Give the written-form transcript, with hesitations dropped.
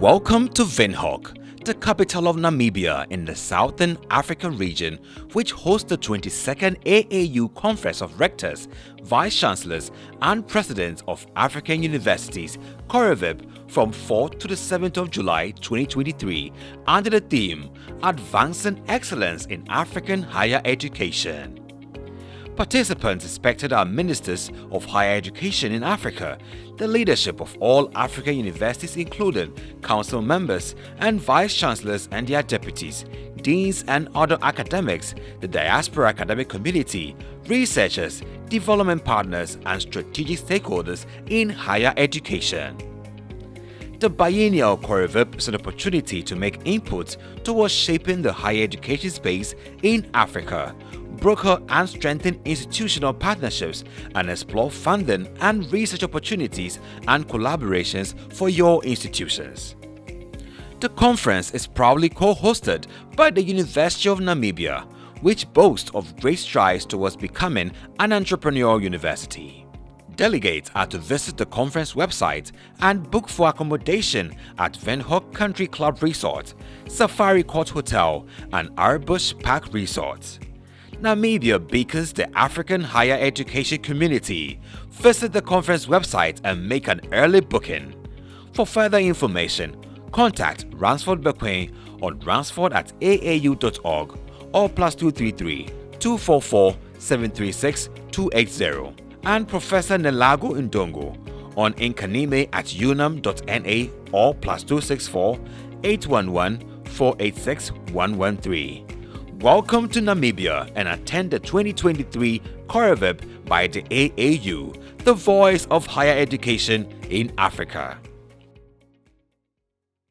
Welcome to Windhoek, the capital of Namibia in the Southern African region, which hosts the 22nd AAU Conference of Rectors, Vice-Chancellors and Presidents of African Universities COREVIP from 4th to the 7th of July 2023 under the theme Advancing Excellence in African Higher Education. Participants expected are ministers of higher education in Africa, the leadership of all African universities including council members and vice-chancellors and their deputies, deans and other academics, the diaspora academic community, researchers, development partners and strategic stakeholders in higher education. The biennial COREVIP is an opportunity to make input towards shaping the higher education space in Africa, broker and strengthen institutional partnerships, and explore funding and research opportunities and collaborations for your institutions. The conference is proudly co-hosted by the University of Namibia, which boasts of great strides towards becoming an entrepreneurial university. Delegates are to visit the conference website and book for accommodation at Windhoek Country Club Resort, Safari Court Hotel, and Arbush Park Resort. Namibia beacons the African higher education community. Visit the conference website and make an early booking. For further information, contact Ransford Bequin on ransford@aau.org or +233 244 736 280 and Professor Nelago Ndongo on inkanime@unam.na or +264 811 486 113. Welcome to Namibia and attend the 2023 COREVIP by the AAU, the voice of higher education in Africa.